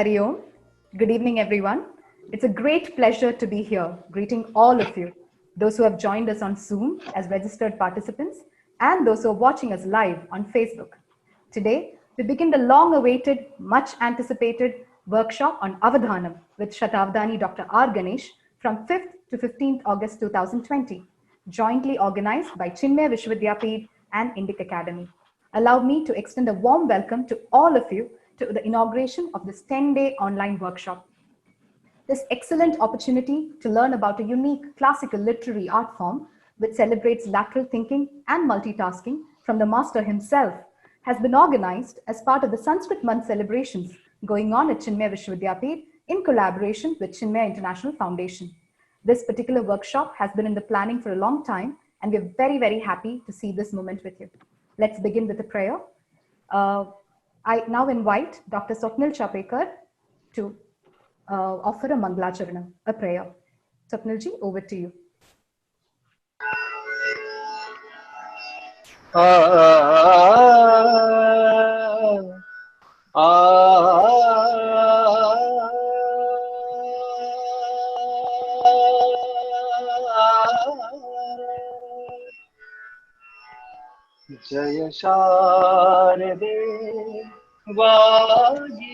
Hari Om. Good evening, everyone. It's a great pleasure to be here, greeting all of you, those who have joined us on Zoom as registered participants, and those who are watching us live on Facebook. Today, we begin the long-awaited, much-anticipated workshop on Avadhanam with Shatabdani Dr. R. Ganesh from 5th to 15th August 2020, jointly organized by Chinmaya Vishwavidyapith and Indic Academy. Allow me to extend a warm welcome to all of you to the inauguration of this 10-day online workshop. This excellent opportunity to learn about a unique classical literary art form which celebrates lateral thinking and multitasking from the master himself has been organized as part of the Sanskrit Month celebrations going on at Chinmaya Vishwavidyapith in collaboration with Chinmaya International Foundation. This particular workshop has been in the planning for a long time, and we're very, very happy to see this moment with you. Let's begin with a prayer. I now invite Dr. Swapnil Chapekar to offer a Mangalacharanam, a prayer. Swapnilji, over to you. जय शारदे वागीश्वरी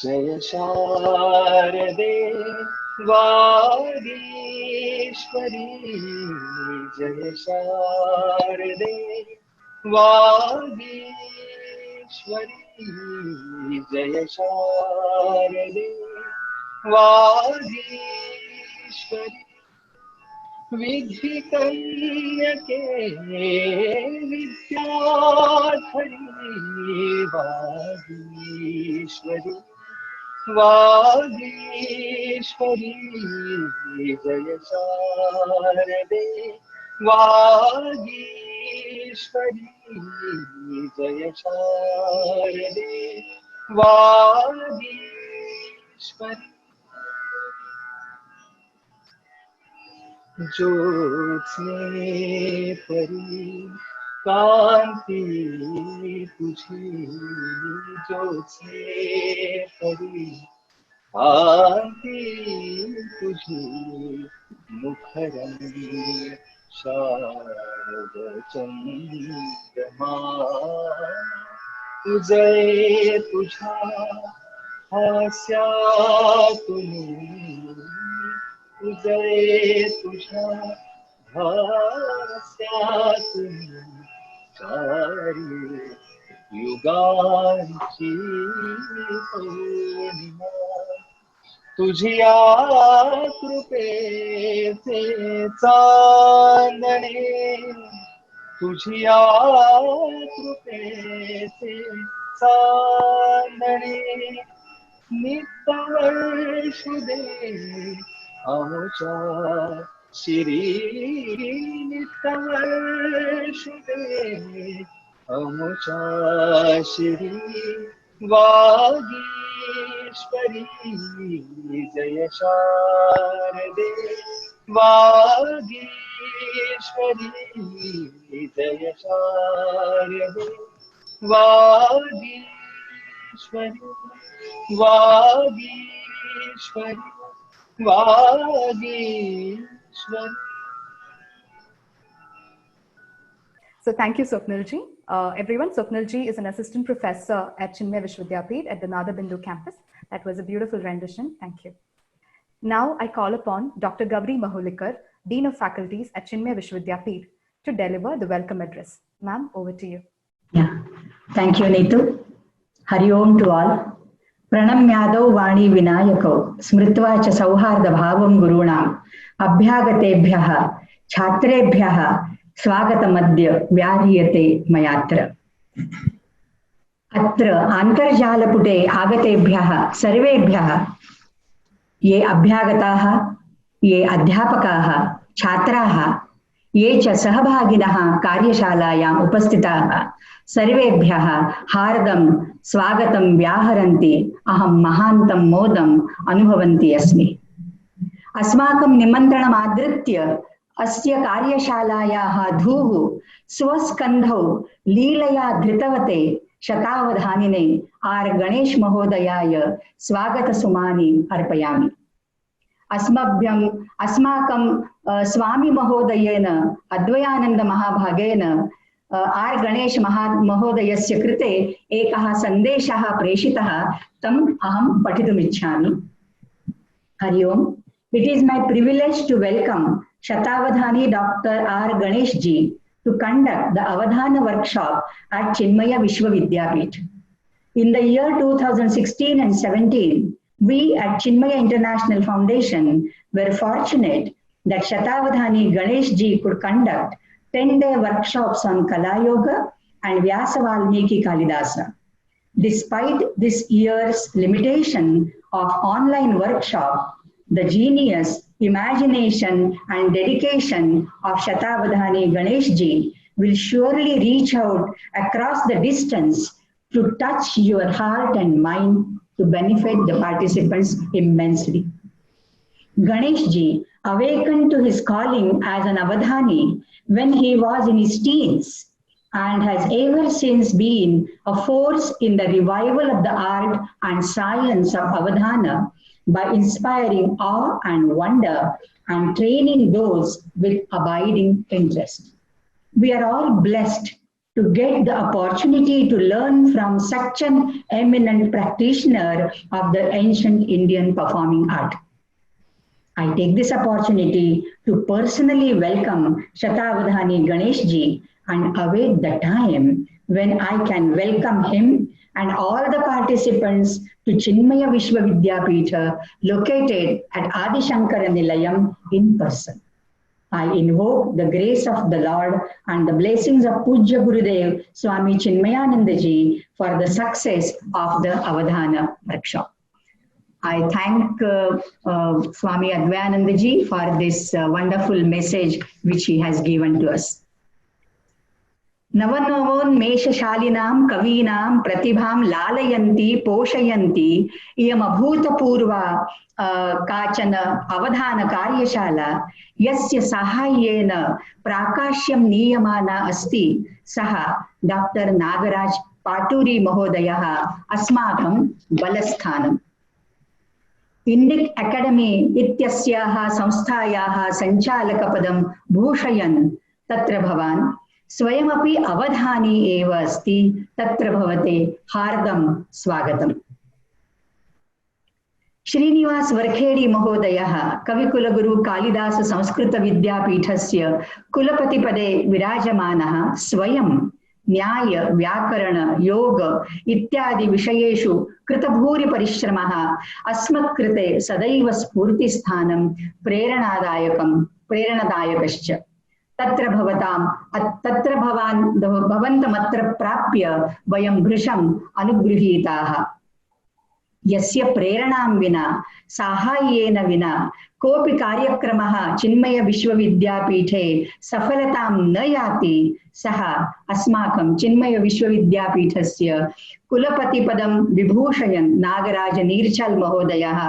जय शारदे वागीश्वरी जय शारदे वागीश्वरी जय शारदे वागीश्वरी विधि कन्यके विद्याधरी वागीश्वरी वागीश्वरी जय शारदे वागीश्वरी जय शारदे वागीश्वरी ज्योत्स्ने परी कांति तुझे ज्योत्स्ने परी कांति तुझे मुखरंगी शारद चंद्रमा तुझे तुझा हास्यातुनी तुझे तुझा भास्यातुनी चारी युगांची पौर्णिमा तुझिया कृपेचे चांदणे तुझिया कृपेचे चांदणे नित्यवर्षुदे अमुचा श्री नित्यवर्षुदे अमुचा श्री वागीश्वरी जय शारदे वागीश्वरी जय शारदे Vagishwari Vagishwari Vagishwari. So thank you, Swapnilji. Everyone, Swapnilji is an assistant professor at Chinmaya Vishwavidyapith at the Nadabindu campus. That was a beautiful rendition. Thank you. Now I call upon Dr. Gauri Mahulikar, Dean of Faculties at Chinmaya Vishwavidyapith, to deliver the welcome address. Ma'am, over to you. Yeah, thank you, Neetu. Hari Om to all. Pranamyadau Vani Vinayakau Smritva cha Sauharda Bhavam Gurunam Abhyagatebyah Chhatrebhyah Swagatamadya Vyariyate Mayatra. Atra Antarjalapute Agatebhyah Sarvebhyah Ye Abhyagataha Ye Adhyapakaha Chhatraha ये च सहभागिनः कार्यशालायाम् उपस्थिताः सर्वेभ्यः हार्दं स्वागतं व्याहरन्ति अहं महान्तं मोदम् अनुभवन्ती अस्मि। अस्माकं निमन्त्रणम् आदृत्य अस्य कार्यशालायाः धूः स्वस्कन्धौ लीलया धृतवते शतावधानिने आर गणेश महोदयाय स्वागतसुमानि अर्पयामि। अस्माकं स्वामी महोदयेन अद्वयानंद महाभागेन आर गणेश महोदयस्य कृते एकः सन्देशः प्रेषितः, तम् अहं पठितुमिच्छामि। हरि ओम्। It is my privilege to welcome Shatavadhani Dr. R. Ganesh ji to conduct the Avadhana workshop at Chinmaya Vishwavidyapeeth. In the year 2016 and 17, we at Chinmaya International Foundation were fortunate that Shatavadhani Ganesh ji could conduct 10-day workshops on Kala Yoga and Vyasa Valmiki Kalidasa. Despite this year's limitation of online workshop, the genius, imagination and dedication of Shatavadhani Ganesh ji will surely reach out across the distance to touch your heart and mind to benefit the participants immensely. Ganesh ji awakened to his calling as an Avadhani when he was in his teens and has ever since been a force in the revival of the art and science of Avadhana by inspiring awe and wonder and training those with abiding interest. We are all blessed to get the opportunity to learn from such an eminent practitioner of the ancient Indian performing art. I take this opportunity to personally welcome Shatavadhani Ganesh ji and await the time when I can welcome him and all the participants to Chinmaya Vishwavidyapeeth located at Adi Shankara Nilayam in person. I invoke the grace of the Lord and the blessings of Pujya Gurudev Swami Chinmayananda ji for the success of the Avadhana workshop. I thank Swami Advayananda ji for this wonderful message which he has given to us. नवनवोन्मेषशालिनां कवीनां प्रतिभां लालयन्ति पोषयन्ति इयमभूतपूर्वा काचन अवधानकार्यशाला यस्य साहाय्येन प्राकाश्यं नीयमाना अस्ति सः doctor Nagraj पाटूरी महोदयः अस्माकं बलस्थानम्। Indic अकादमी इत्यस्याः संस्थायाः सञ्चालकपदं भूषयन् तत्र भवान् स्वयमपि अवधानी एव अस्ति, तत्र भवते हार्दं स्वागतम्। श्रीनिवास वरखेडी महोदयः कविकुलगुरु कालिदास संस्कृत विद्यापीठस्य कुलपतिपदे विराजमानः स्वयं न्याय व्याकरण योग इत्यादि विषयेषु कृतभूरि परिश्रमः अस्मत्कृते सदैव स्फूर्तिस्थानं प्रेरणादायकश्च। तत्र भवन्तमत्र प्राप्य वयं भृशम् अनुगृहीताः। यस्य प्रेरणां विना साहाय्येन विना कोऽपि कार्यक्रमः चिन्मय विश्वविद्यापीठे सफलतां न याति सः अस्माकं चिन्मय विश्वविद्यापीठस्य कुलपतिपदं विभूषयन् नागराज नीर्चल् महोदयः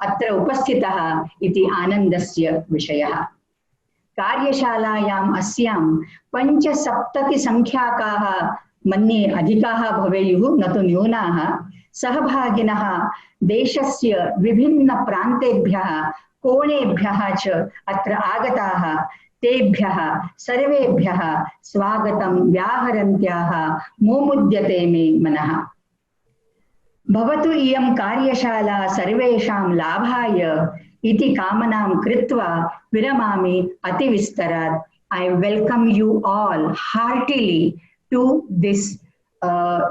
अत्र उपस्थितः इति आनन्दस्य विषयः। कार्यशालायाम् अस्यां 75 संख्याकाः मन्ये अधिकाः भवेयुः, न तु न्यूनाः सहभागिनः देशस्य विभिन्न प्रान्तेभ्यः कोणेभ्यः च अत्र आगताः। तेभ्यः सर्वेभ्यः स्वागतं व्याहरन्त्याः मोमुद्यते मे मनः। भवतु इयं कार्यशाला सर्वेषां लाभाय इति कामनां कृत्वा विरमामि अतिविस्तरात्। I welcome you all heartily to this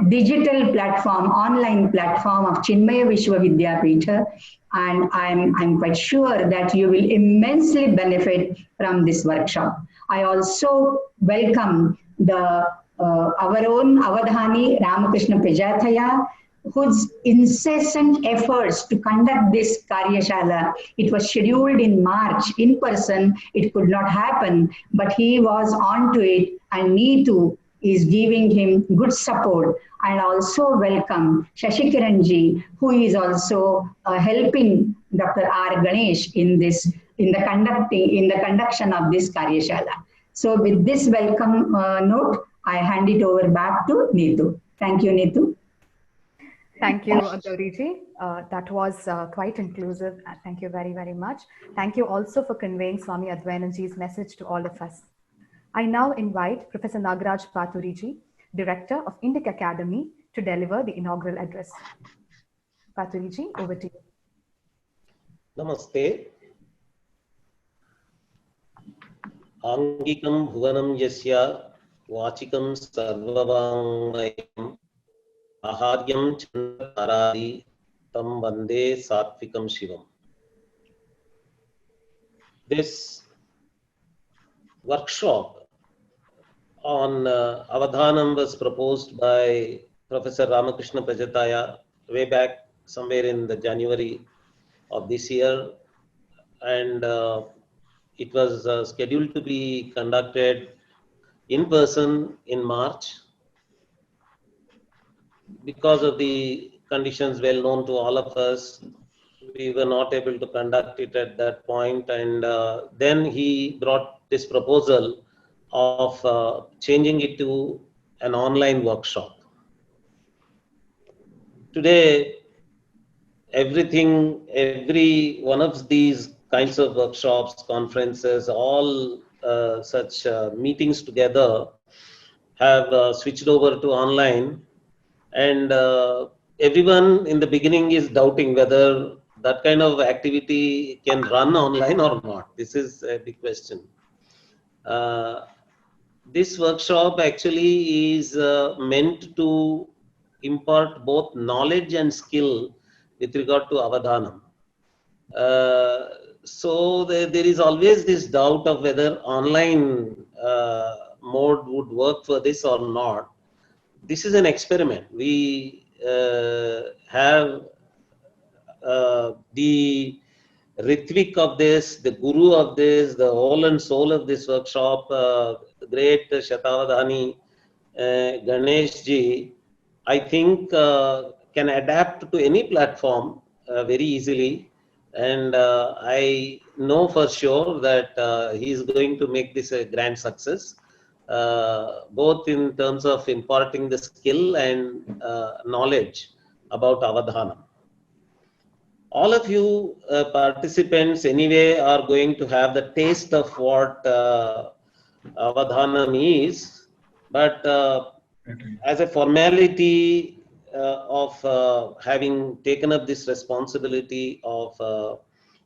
digital platform, online platform of Chinmaya Vishwavidyapeeth, and I'm quite sure that you will immensely benefit from this workshop. I also welcome our own Avadhani Ramakrishna Pejathaya, whose incessant efforts to conduct this Karyashala. It was scheduled in March in person. It could not happen, but he was on to it, and Neetu is giving him good support. And also welcome Shashikiran ji, who is also helping Dr. R. Ganesh in the conduction of this Karyashala. So with this welcome note, I hand it over back to Neetu. Thank you, Neetu. Thank you, Gauriji. That was quite inclusive. Thank you very, very much. Thank you also for conveying Swami Advayananji's message to all of us. I now invite Professor Nagaraj Pathuriji, Director of Indic Academy, to deliver the inaugural address. Pathuriji, over to you. Namaste. Angikam bhuvanam yasya vachikam sarvavangmayam aharyam chandaradi tam vande satvikam shivam. This workshop on Avadhanam was proposed by Professor Ramakrishna Prajataya way back somewhere in the January of this year, and it was scheduled to be conducted in person in March. Because of the conditions well known to all of us, we were not able to conduct it at that point, and then he brought this proposal of changing it to an online workshop. Today, every one of these kinds of workshops, conferences, all such meetings together have switched over to online, and everyone in the beginning is doubting whether that kind of activity can run online or not. This is a big question. This workshop actually is meant to impart both knowledge and skill with regard to Avadhanam. So there is always this doubt of whether online mode would work for this or not. This is an experiment. We have the Ritvik of this, the guru of this, the whole and soul of this workshop, the great Shatavadhani Ganesh ji, I think can adapt to any platform very easily, and I know for sure that he is going to make this a grand success, both in terms of imparting the skill and knowledge about Avadhanam. All of you participants anyway are going to have the taste of what Avadhanam is, but as a formality of having taken up this responsibility of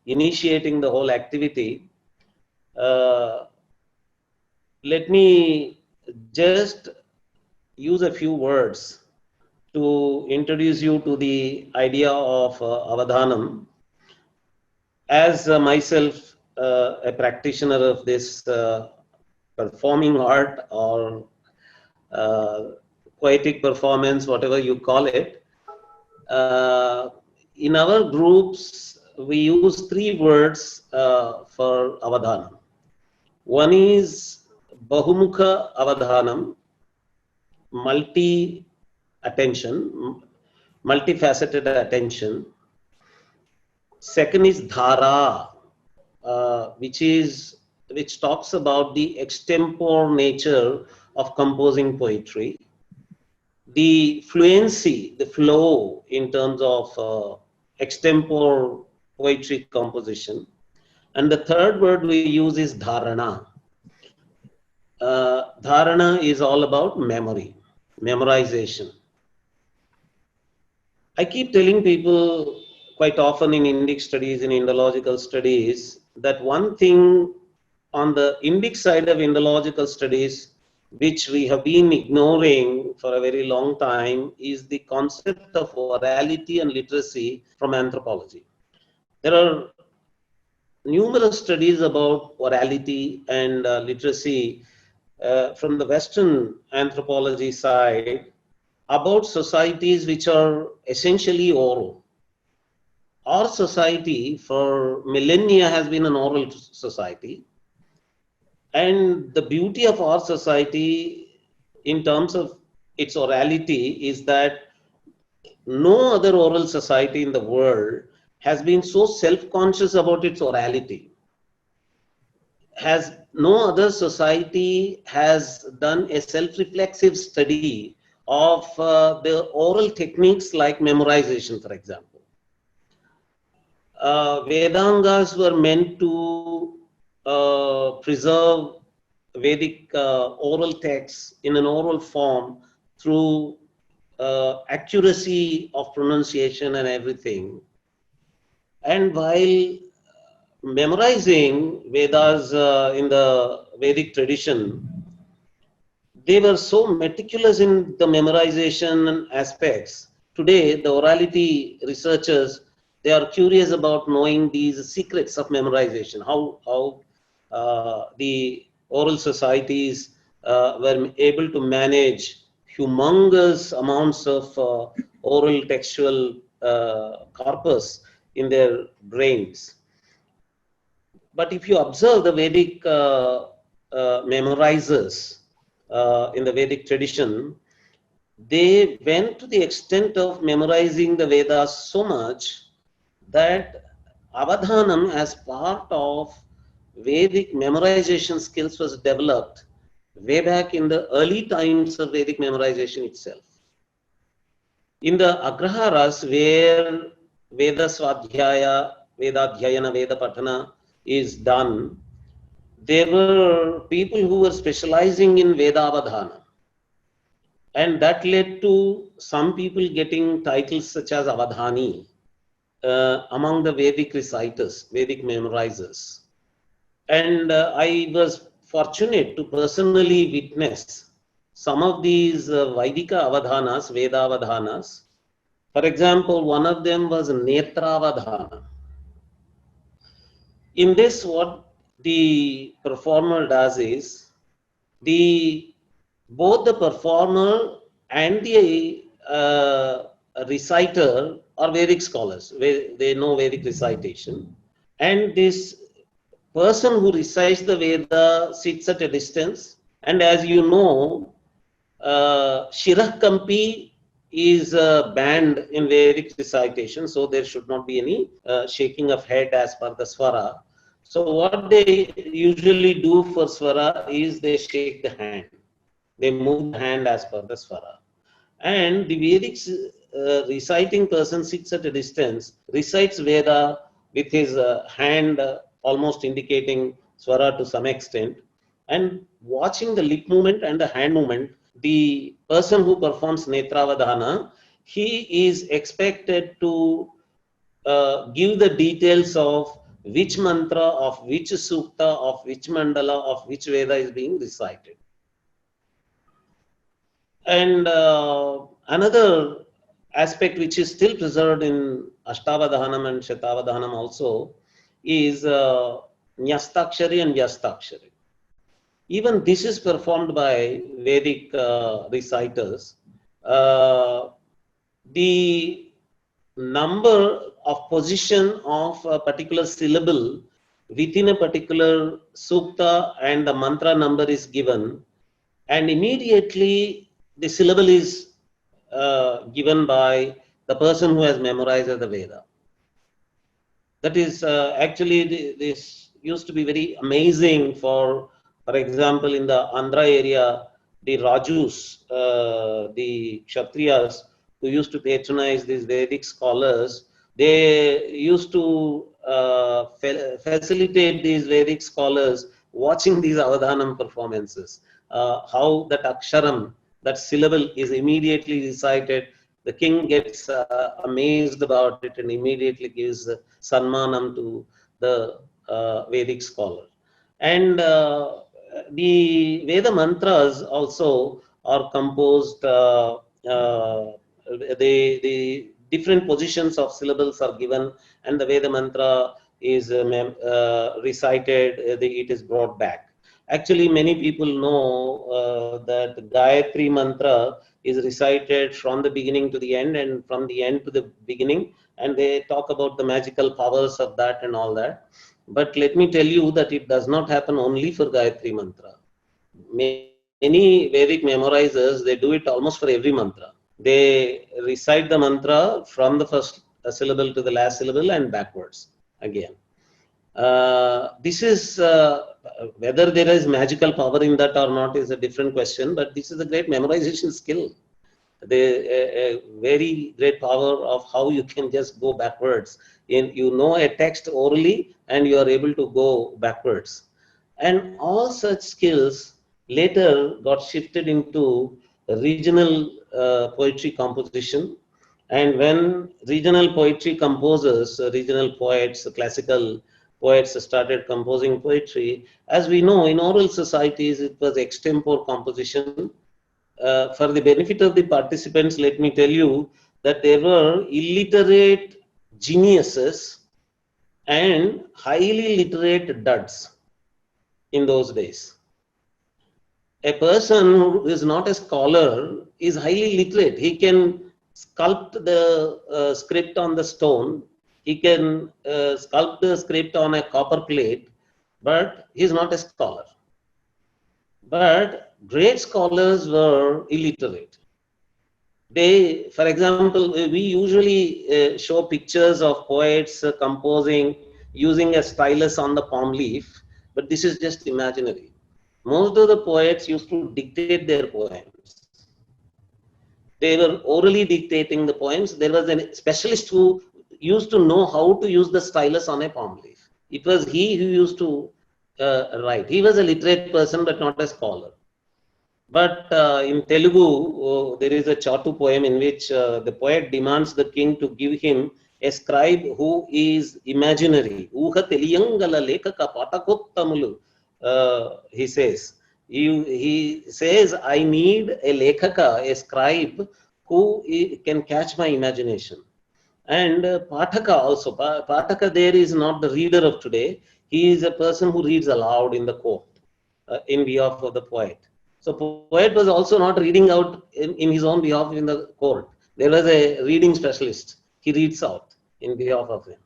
initiating the whole activity, let me just use a few words to introduce you to the idea of Avadhanam. As myself a practitioner of this performing art or poetic performance, whatever you call it, in our groups we use three words for Avadhanam. One is Bahumukha Avadhanam, multi-attention, multifaceted attention. Second is Dhara, which talks about the extempore nature of composing poetry, the fluency, the flow in terms of extempore poetry composition, and the third word we use is Dharana. Dharana is all about memory, memorization. I keep telling people quite often in Indic studies, in Indological studies, that one thing on the Indic side of Indological studies, which we have been ignoring for a very long time, is the concept of orality and literacy from anthropology. There are numerous studies about orality and literacy from the Western anthropology side about societies which are essentially oral. Our society for millennia has been an oral society, and the beauty of our society in terms of its orality is that no other oral society in the world has been so self-conscious about its orality. no other society has done a self-reflexive study of the oral techniques like memorization, for example. Vedangas were meant to preserve Vedic oral texts in an oral form through accuracy of pronunciation and everything. And while memorizing Vedas in the Vedic tradition, they were so meticulous in the memorization aspects. Today, the orality researchers, they are curious about knowing these secrets of memorization, how the oral societies were able to manage humongous amounts of oral textual corpus in their brains. But if you observe the Vedic memorizers in the Vedic tradition, they went to the extent of memorizing the Vedas so much that Avadhanam as part of Vedic memorization skills was developed way back in the early times of Vedic memorization itself. In the Agraharas, where Veda Swadhyaya, Vedadhyayana, Veda Patana is done, there were people who were specializing in Vedavadhana. And that led to some people getting titles such as Avadhani among the Vedic reciters, Vedic memorizers. And I was fortunate to personally witness some of these Vaidika Avadhanas, Veda Avadhanas. For example, one of them was Netravadhana. In this, what the performer does is, both the performer and the reciter are Vedic scholars. They know Vedic recitation. And this person who recites the Veda sits at a distance. And as you know, Shirah Kampi is banned in Vedic recitation, so there should not be any shaking of head as per the swara. So what they usually do for swara is they shake the hand. They move the hand as per the swara. And the Vedic reciting person sits at a distance, recites Veda with his hand almost indicating swara to some extent, and watching the lip movement and the hand movement, the person who performs Netravadhana, he is expected to give the details of which mantra, of which sukta, of which mandala, of which Veda is being recited. And another aspect which is still preserved in Ashtavadhanam and Shatavadhanam also is Nyastakshari and Vyastakshari. Even this is performed by Vedic reciters. The number of position of a particular syllable within a particular sukta and the mantra number is given, and immediately the syllable is given by the person who has memorized the Veda. That is actually, this used to be very amazing for example, in the Andhra area, the Rajus, the Kshatriyas who used to patronize these Vedic scholars, they used to facilitate these Vedic scholars watching these Avadhanam performances. How that aksharam, that syllable is immediately recited. The king gets amazed about it and immediately gives sanmanam to the Vedic scholar. And the Veda mantras also are composed, the different positions of syllables are given, and the Veda mantra is recited, it is brought back. Actually, many people know that Gayatri mantra is recited from the beginning to the end and from the end to the beginning, and they talk about the magical powers of that and all that. But let me tell you that it does not happen only for Gayatri mantra. Many Vedic memorizers, they do it almost for every mantra. They recite the mantra from the first syllable to the last syllable and backwards again. This is whether there is magical power in that or not is a different question, but this is a great memorization skill. A very great power of how you can just go backwards. You know a text orally and you are able to go backwards. And all such skills later got shifted into regional poetry composition. And when regional poetry composers, regional poets, classical poets started composing poetry, as we know, in oral societies, it was extempore composition. For the benefit of the participants, let me tell you that there were illiterate geniuses and highly literate duds in those days. A person who is not a scholar is highly literate. He can sculpt the script on the stone. He can sculpt the script on a copper plate, but he is not a scholar. But great scholars were illiterate. They, for example, we usually show pictures of poets composing using a stylus on the palm leaf, but this is just imaginary. Most of the poets used to dictate their poems. They were orally dictating the poems. There was a specialist who used to know how to use the stylus on a palm leaf. It was he who used to write. He was a literate person, but not a scholar. But in Telugu, there is a Chatu poem in which the poet demands the king to give him a scribe who is imaginary. Uha teliyangala lekaka patakottamulu, he says. He says, I need a lekaka, a scribe who can catch my imagination. And Pataka also. Pataka there is not the reader of today. He is a person who reads aloud in the court in behalf of the poet. So poet was also not reading out in his own behalf in the court. There was a reading specialist. He reads out in behalf of him.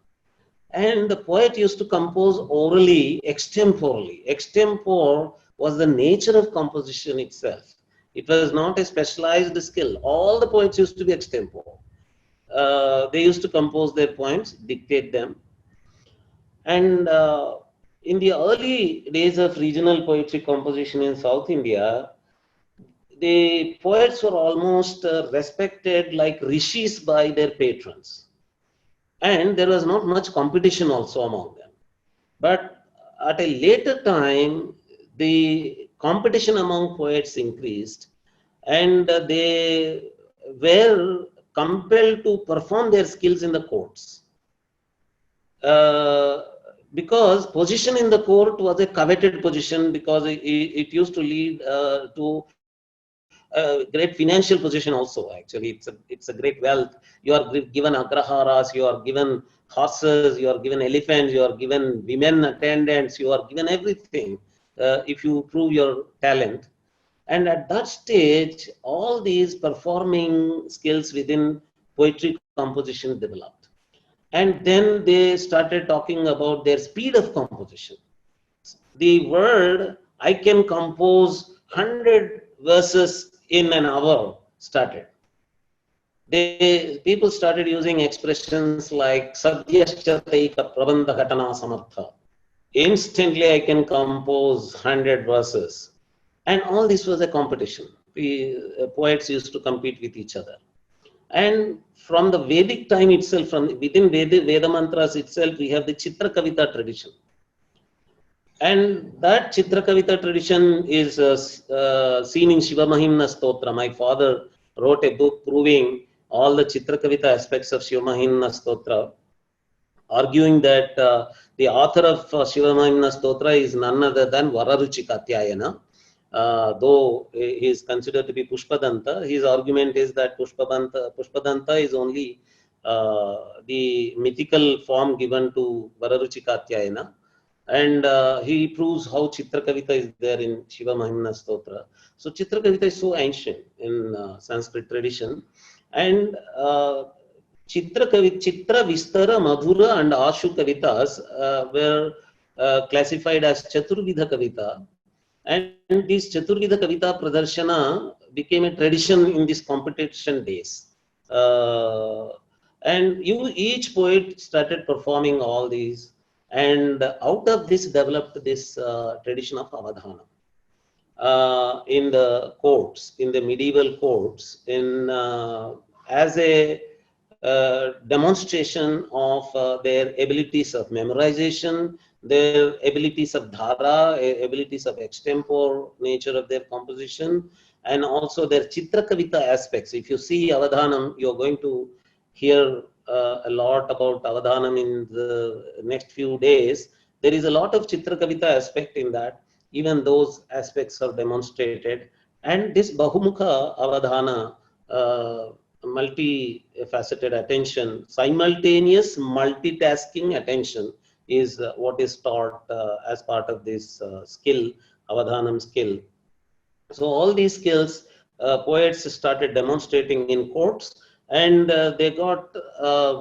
And the poet used to compose orally, extemporally. Extempore was the nature of composition itself. It was not a specialized skill. All the poets used to be extempore. They used to compose their poems, dictate them. And in the early days of regional poetry composition in South India, the poets were almost respected like rishis by their patrons. And there was not much competition also among them. But at a later time, the competition among poets increased, and they were compelled to perform their skills in the courts. Because position in the court was a coveted position, because it used to lead to great financial position also. Actually, it's a great wealth. You are given agraharas, you are given horses, you are given elephants, you are given women attendants, you are given everything if you prove your talent. And at that stage, all these performing skills within poetry composition developed. And then they started talking about their speed of composition. The word, I can compose 100 verses in an hour, started. People started using expressions like Sadyashchataika Prabandha Ghatana Samartha. Instantly I can compose 100 verses. And all this was a competition. Poets used to compete with each other. And from the Vedic time itself, from within Veda mantras itself, we have the Chitra Kavita tradition. And that Chitra Kavita tradition is seen in Shiva Mahimna Stotra. My father wrote a book proving all the Chitra Kavita aspects of Shiva Mahimna Stotra, arguing that the author of Shiva Mahimna Stotra is none other than Vararuchi Katyayana. Though he is considered to be Pushpadanta, his argument is that Pushpadanta is only the mythical form given to Vararuchi Katyayana. And he proves how Chitra Kavita is there in Shiva Mahimna Stotra. So Chitra Kavita is so ancient in Sanskrit tradition. And Chitra Vistara, Madhura and Ashu Kavitas were classified as Chaturvidha Kavita. And this Chaturvidha Kavita Pradarshana became a tradition in these competition days. And each poet started performing all these. And out of this developed this tradition of Avadhana. In the courts, in the medieval courts, as a demonstration of their abilities of memorization, their abilities of dhara, abilities of extempore nature of their composition, and also their chitra kavita aspects. If you see Avadhanam, you're going to hear a lot about Avadhanam in the next few days. There is a lot of chitra kavita aspect in that. Even those aspects are demonstrated. And this Bahumukha Avadhana, multi-faceted attention, simultaneous multitasking attention is what is taught as part of this skill, Avadhanam skill. So all these skills, poets started demonstrating in courts, and they got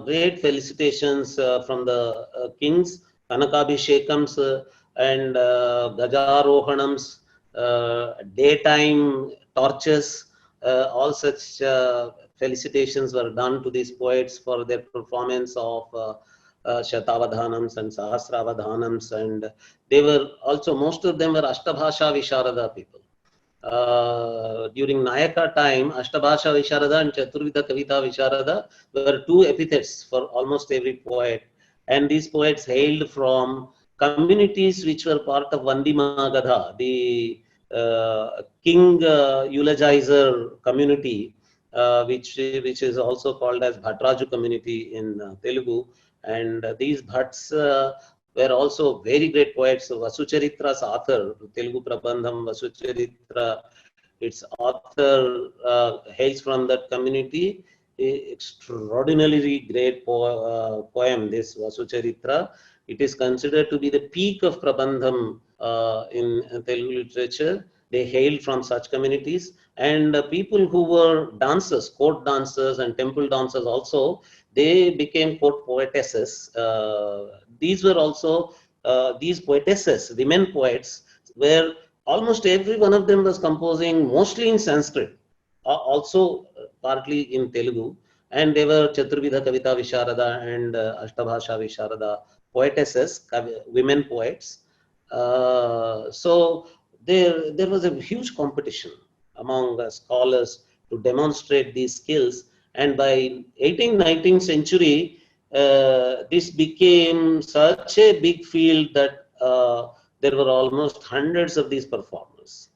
great felicitations from the kings, Kanakabhishekams and Gajarohanams, daytime torches, all such felicitations were done to these poets for their performance of Shatavadhanams and Sahasravadhanams, and they were also, most of them were Ashtabhasha Visharada people. During Nayaka time, Ashtabhasha Visharada and Chaturvida Kavita Visharada were two epithets for almost every poet. And these poets hailed from communities which were part of Vandimagadha, the king eulogizer community, which is also called as Bhatraju community in Telugu. And these Bhatts were also very great poets. So Vasucharitra's author, Telugu Prabandham Vasucharitra, its author hails from that community. Extraordinarily great poem, this Vasucharitra. It is considered to be the peak of Prabandham in Telugu literature. They hailed from such communities, and people who were dancers, court dancers and temple dancers also, they became court poetesses. These were also, these poetesses, the men poets, where almost every one of them was composing mostly in Sanskrit, also partly in Telugu, and they were Chaturvidha Kavita Visharada and Ashtabhasha Visharada poetesses, women poets. So there was a huge competition among scholars to demonstrate these skills, and by 18th, 19th century, this became such a big field that there were almost hundreds of these performers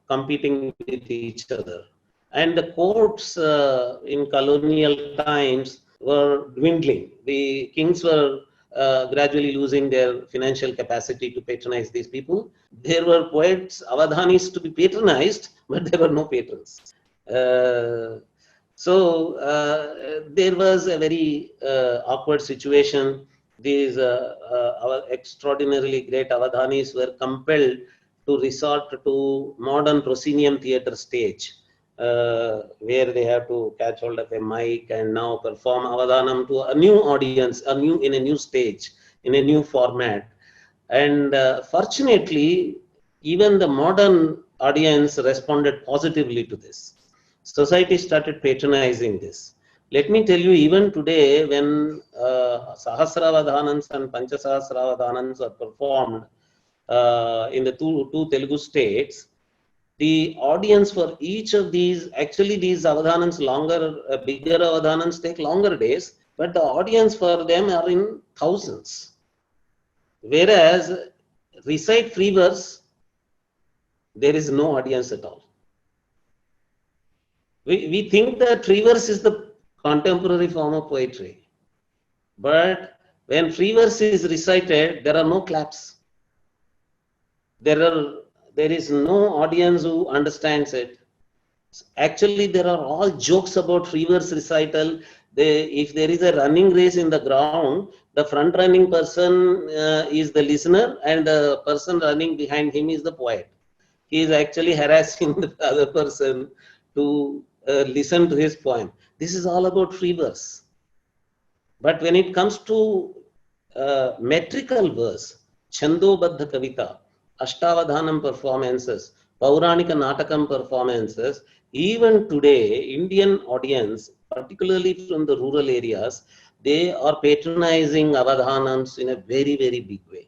competing with each other. And the courts in colonial times were dwindling. The kings were gradually losing their financial capacity to patronize these people. There were poets, Avadhanis to be patronized, but there were no patrons. So there was a very awkward situation. These our extraordinarily great Avadhanis were compelled to resort to modern proscenium theatre stage, where they have to catch hold of a mic and now perform Avadhanam to a new audience, in a new stage, in a new format. And fortunately, even the modern audience responded positively to this. Society started patronizing this. Let me tell you, even today, when Sahasravadhanams and Panchasahasravadhanams are performed in the two Telugu states, the audience for each of these, actually these Avadhanams bigger Avadhanams take longer days, but the audience for them are in thousands. Whereas recite free verse, there is no audience at all. We think that free verse is the contemporary form of poetry. But when free verse is recited, there are no claps. There is no audience who understands it. Actually, there are all jokes about free verse recital. If there is a running race in the ground, the front running person is the listener, and the person running behind him is the poet. He is actually harassing the other person to listen to his poem. This is all about free verse. But when it comes to metrical verse, Chandobadha Kavita, Ashtavadhanam performances, Pauranika Natakam performances, even today, Indian audience, particularly from the rural areas, they are patronizing Avadhanams in a very, very big way.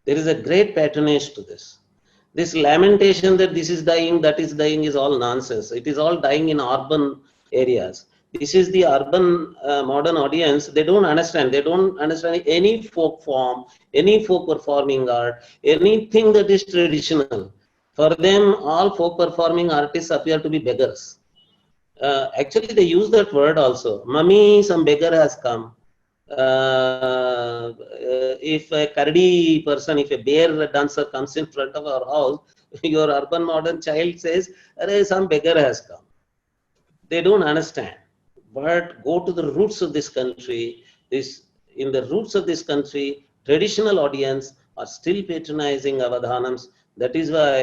There is a great patronage to this. This lamentation that this is dying, that is dying is all nonsense. It is all dying in urban areas. This is the urban modern audience. They don't understand. They don't understand any folk form, any folk performing art, anything that is traditional. For them, all folk performing artists appear to be beggars. Actually, they use that word also. Mummy, some beggar has come. If a Kardi person, if a bear dancer comes in front of our house, your urban modern child says, "Arey, some beggar has come." They don't understand. But go to the roots of this country. In the roots of this country, traditional audience are still patronizing Avadhanams. That is why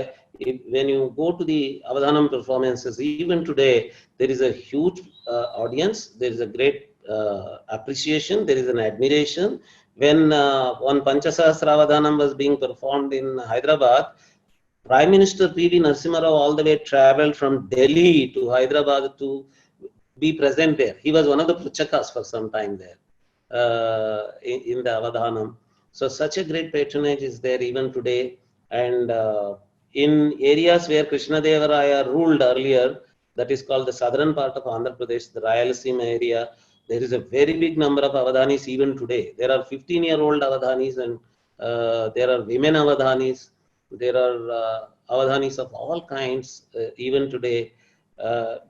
when you go to the Avadhanam performances, even today, there is a huge audience. There is a great appreciation. There is an admiration. When one Panchasahasra Avadhanam was being performed in Hyderabad, Prime Minister P.V. Narasimha Rao all the way traveled from Delhi to Hyderabad to be present there. He was one of the Pruchakas for some time there in the Avadhanam. So such a great patronage is there even today. And in areas where Krishnadeva ruled earlier, that is called the southern part of Andhra Pradesh, the Rayalaseema area, there is a very big number of Avadhanis even today. There are 15-year-old Avadhanis and there are women Avadhanis. There are Avadhanis of all kinds even today.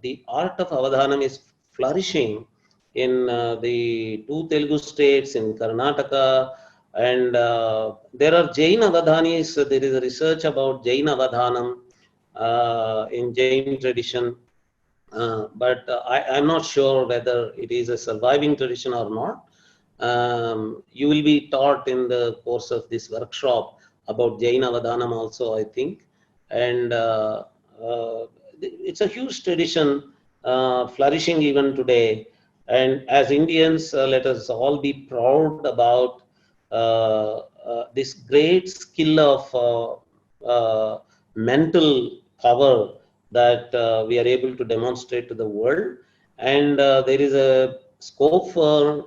The art of Avadhanam is flourishing in the two Telugu states, in Karnataka, and there are Jain Avadhanis. There is a research about Jain Avadhanam in Jain tradition, but I'm not sure whether it is a surviving tradition or not. You will be taught in the course of this workshop about Jain Avadhanam also, I think. And it's a huge tradition flourishing even today. And as Indians, let us all be proud about this great skill of mental power that we are able to demonstrate to the world. And there is a scope for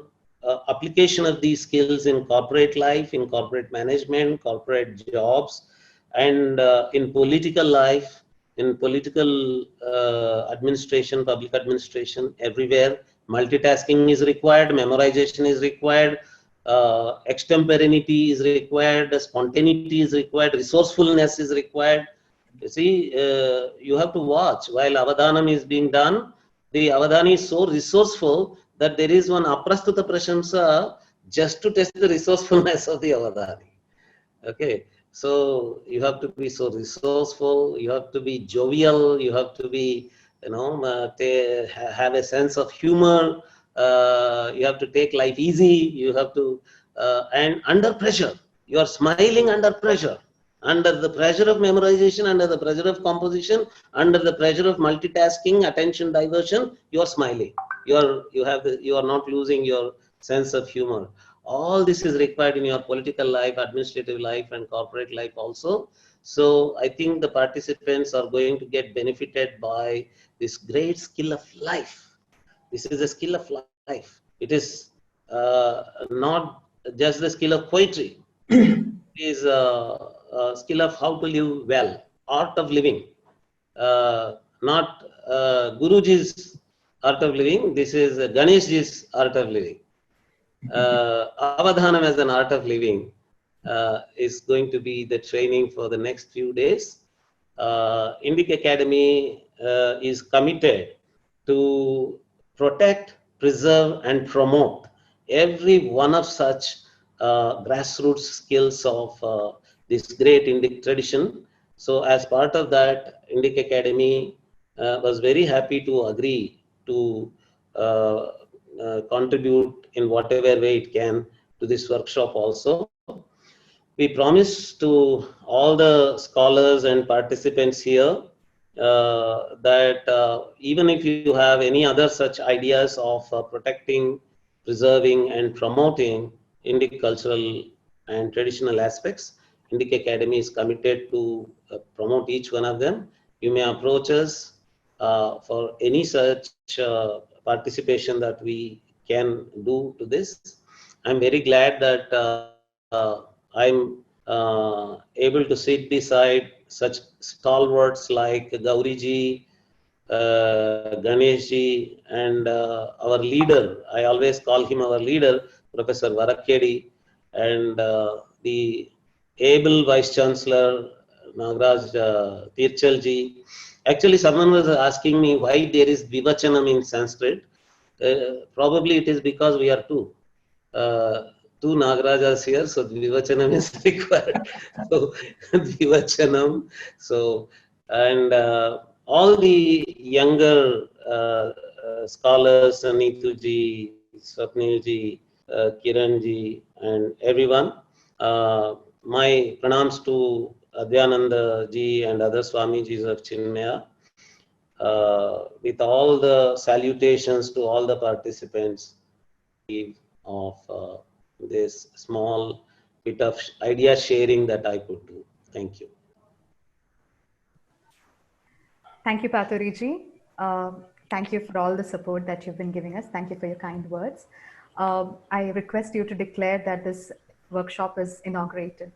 application of these skills in corporate life, in corporate management, corporate jobs, and in political life, in political administration, public administration, everywhere. Multitasking is required, memorization is required, extemporaneity is required, spontaneity is required, resourcefulness is required. You see, you have to watch while Avadhanam is being done. The Avadhani is so resourceful that there is one Aprastuta Prashamsa just to test the resourcefulness of the Avadhani. Okay, so you have to be so resourceful, you have to be jovial, you have to be, have a sense of humor, you have to take life easy, you have to, and under pressure, you are smiling under pressure. Under the pressure of memorization, under the pressure of composition, under the pressure of multitasking, attention diversion, you are smiling. You are not losing your sense of humor. All this is required in your political life, administrative life, and corporate life also. So I think the participants are going to get benefited by this great skill of life. This is a skill of life. It is not just the skill of poetry. It is skill of how to live well, art of living, not Guruji's art of living. This is Ganeshji's art of living. Avadhanam as an art of living is going to be the training for the next few days. Indic Academy is committed to protect, preserve, and promote every one of such grassroots skills of this great Indic tradition. So as part of that, Indic Academy was very happy to agree to contribute in whatever way it can to this workshop also. We promise to all the scholars and participants here that even if you have any other such ideas of protecting, preserving, and promoting Indic cultural and traditional aspects, Indic Academy is committed to promote each one of them. You may approach us for any such participation that we can do to this. I'm very glad that I'm able to sit beside such stalwarts like Gauriji, Ganesh ji, and our leader. I always call him our leader, Professor Varakedi, and the able Vice Chancellor Nagaraj Tirchal ji. Actually, someone was asking me why there is Vivachanam in Sanskrit. Probably it is because we are two. Two Nagarajas here, so Vivachanam is required. So Vivachanam. So and all the younger scholars, Neetu Swapnil ji, Kiran ji, and everyone. My pranams to Adhyananda ji and other Swamijis of Chinmaya. With all the salutations to all the participants of this small bit of idea sharing that I could do. Thank you. Thank you, Pathuriji. Thank you for all the support that you've been giving us. Thank you for your kind words. I request you to declare that this workshop is inaugurated.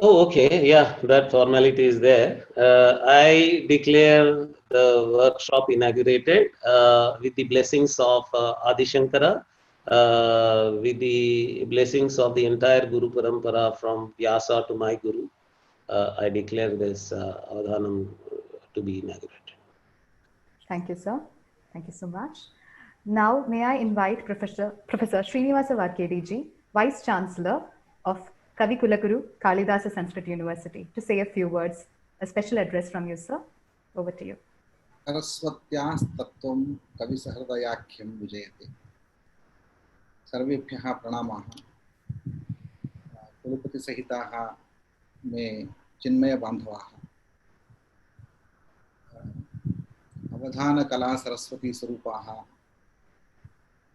Oh, okay. Yeah, that formality is there. I declare the workshop inaugurated with the blessings of Adi Shankara, with the blessings of the entire Guru Parampara from Vyasa to my Guru. I declare this Avadhanam to be inaugurated. Thank you, sir. Thank you so much. Now, may I invite Professor Srinivasa Varkedi ji, Vice Chancellor of Kavi Kulaguru, Kalidasa Sanskrit University, to say a few words. A special address from you, sir. Over to you. सरस्वत्यास्तत्त्वं कविसहृदयाख्यं विजयते. सर्वेभ्यः प्रणामाः. कुलपतिसहिताः मे चिन्मयबान्धवाः. अवधानकला सरस्वती स्वरूपाः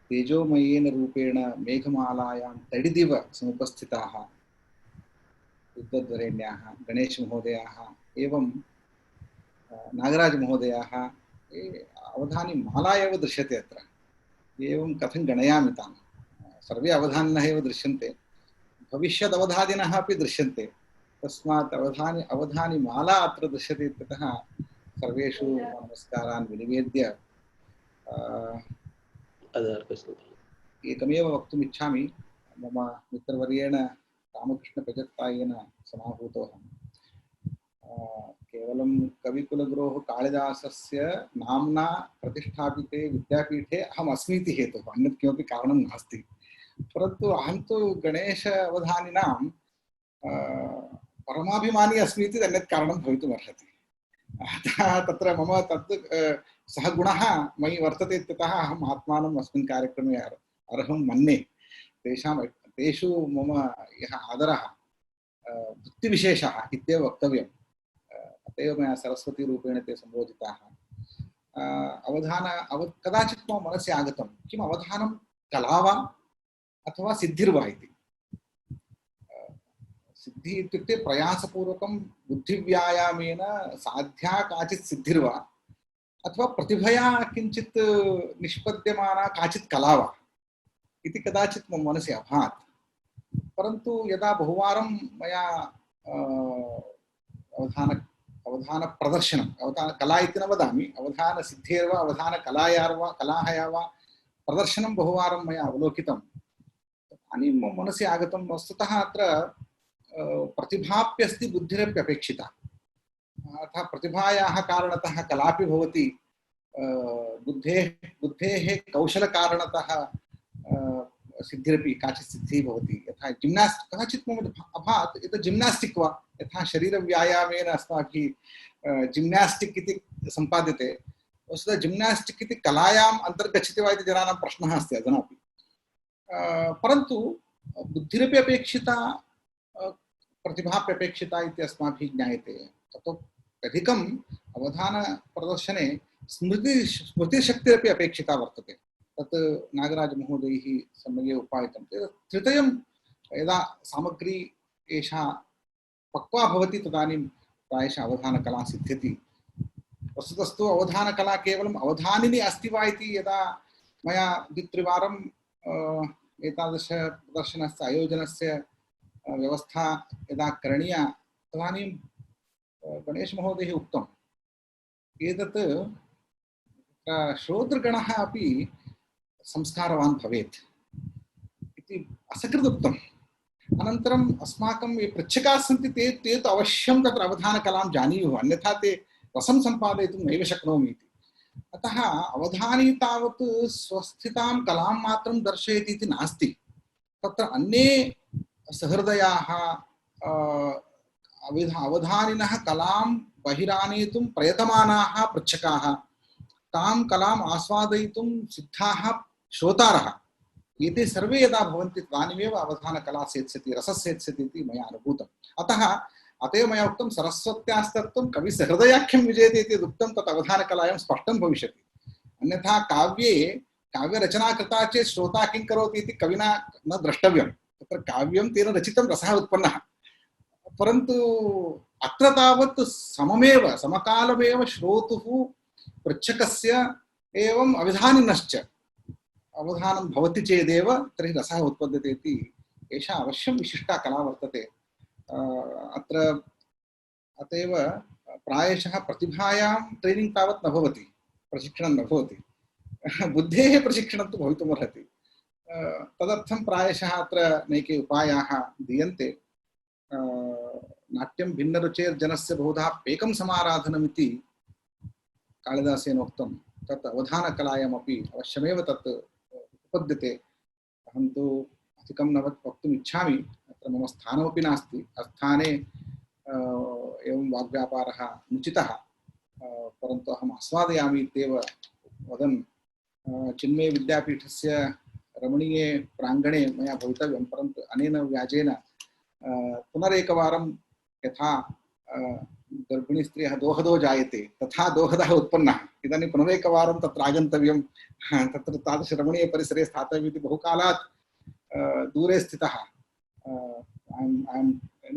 तेजोमयेन रूपेण मेघमालायां तडिदिव समुपस्थिताः विद्वद्वरेण्याः, गणेशमहोदयाः एवं नागराजमहोदयाः, अवधानी माला एव दृश्यते अत्र. एवं कथं गणयामि तान्? सर्वे अवधानिनः एव दृश्यन्ते, भविष्यदवधानिनः अपि दृश्यन्ते. तस्मात् अवधानी माला अत्र दृश्यते इत्यतः सर्वेषु नमस्कारान् विनिवेद्य एकमेव वक्तुम् इच्छामि. मम मित्रवर्येण रामकृष्णप्रजत्तायेन समाहूतोऽहं. केवलं कविकुलगुरोः कालिदासस्य नाम्ना प्रतिष्ठापिते विद्यापीठे अहम् अस्मि इति हेतुः, अन्यत् किमपि कारणं नास्ति. परन्तु अहं तु गणेश अवधानिनां परमाभिमानी अस्मि इति अन्यत् कारणं भवितुमर्हति. अतः तत्र मम तत् सः गुणः मयि वर्तते इत्यतः अहम् आत्मानम् अस्मिन् कार्यक्रमे अर्हं मन्ये. तेषु मम यः आदरः वृत्तिविशेषः इत्येव वक्तव्यम्. अतएव मया सरस्वतीरूपेण ते सम्बोधिताः. कदाचित् मम मनसि आगतं, किम् अवधानं कला वा अथवा सिद्धिर्वा इति. सिद्धिः इत्युक्ते प्रयासपूर्वकं बुद्धिव्यायामेन साध्या काचित् सिद्धिर्वा अथवा प्रतिभया किञ्चित् निष्पद्यमाना काचित् कला वा इति कदाचित् मम मनसि अभात्. परन्तु यदा बहुवारं मया अवधानप्रदर्शनम्, अवधानकला इति न वदामि, अवधानसिद्धेर्वा कलायाः वा प्रदर्शनं बहुवारं मया अवलोकितं, तदानीं मम मनसि आगतं वस्तुतः अत्र प्रतिभाप्यस्ति बुद्धिरप्यपेक्षिता. अतः प्रतिभायाः कारणतः कलापि भवति, बुद्धेः कौशलकारणतः सिद्धिरपि काचित् सिद्धिः भवति. यथा कदाचित् मम अभात् एतत् जिम्नास्टिक् वा, यथा शरीरव्यायामेन अस्माभिः जिम्नास्टिक् इति सम्पाद्यते. वस्तुतः जिम्नास्टिक् इति कलायाम् अन्तर्गच्छति वा इति जनानां प्रश्नः अस्ति अधुनापि. परन्तु बुद्धिरपि अपेक्षिता, प्रतिभाप्यपेक्षिता इति अस्माभिः ज्ञायते. ततोऽधिकम् अवधानप्रदर्शने स्मृतिशक्तिरपि अपेक्षिता वर्तते. तत् नागराजमहोदयैः सम्यक् उपायितं. तृतीयं यदा सामग्री एषा पक्वा भवति तदानीं प्रायशः अवधानकला सिद्ध्यति. वस्तुतस्तु अवधानकला केवलम् अवधानिनी अस्ति वा इति यदा मया द्वित्रिवारं एतादृश प्रदर्शनस्य आयोजनस्य व्यवस्था यदा करणीया तदानीं गणेशमहोदयः उक्तम् एतत् श्रोतृगणः अपि संस्कारवान् भवेत् इति असकृत् उक्तम्। अनन्तरम् अस्माकं ये पृच्छकाः सन्ति ते तु अवश्यं तत्र अवधानकलां जानीयुः, अन्यथा ते रसं सम्पादयितुं नैव शक्नोमि इति। अतः अवधानी तावत् स्वस्थितां कलां मात्रं दर्शयति इति नास्ति, तत्र अन्ये सहृदयाः अवधानिनः कलां बहिरानेतुं प्रयतमानाः पृच्छकाः, तां कलाम् आस्वादयितुं सिद्धाः श्रोतारः, एते सर्वे यदा भवन्ति तदानीमेव अवधानकला सेत्स्यति, रसः सेत्स्यति इति मया अनुभूतम्। अतः मया उक्तं सरस्वत्यास्तत्त्वं कविसहृदयाख्यं विजयते इति यदुक्तं तत् अवधानकलायां स्पष्टं भविष्यति। अन्यथा काव्ये काव्यरचना कृता चेत् श्रोता किं करोति इति कविना न द्रष्टव्यं। तत्र काव्यं तेन रचितं, रसः उत्पन्नः, परन्तु अत्र तावत् समकालमेव श्रोतुः पृच्छकस्य एवं अवधानिनश्च अवधानं भवति चेदेव तर्हि रसः उत्पद्यते इति एषा अवश्यं विशिष्टा कला वर्तते। अतएव प्रायशः प्रतिभायां ट्रेनिङ्ग् तावत् न भवति, प्रशिक्षणं न भवति, बुद्धेः प्रशिक्षणं तु भवितुमर्हति। तदर्थं प्रायशः अत्र नैके उपायाः दीयन्ते। नाट्यं भिन्नरुचेर्जनस्य बहुधा पेकं समाराधनमिति कालिदासेन उक्तं, तत् अवधानकलायामपि अवश्यमेव तत् उपपद्यते। अहं तु अधिकं न वक्तुम् इच्छामि, अत्र मम स्थानमपि नास्ति, अस्थाने एवं वाग्व्यापारः अनुचितः, परन्तु अहम् आस्वादयामि इत्येव वदन् चिन्मय विद्यापीठस्य रमणीये प्राङ्गणे मया भवितव्यं, परन्तु अनेन व्याजेन पुनरेकवारं यथा गर्भिणीस्त्रियः दोहदो जायते तथा दोहदः उत्पन्नः, इदानीं पुनरेकवारं तत्र आगन्तव्यं, तत्र तादृशरमणीयपरिसरे स्थातव्यम् इति बहुकालात् दूरे स्थितः। I'm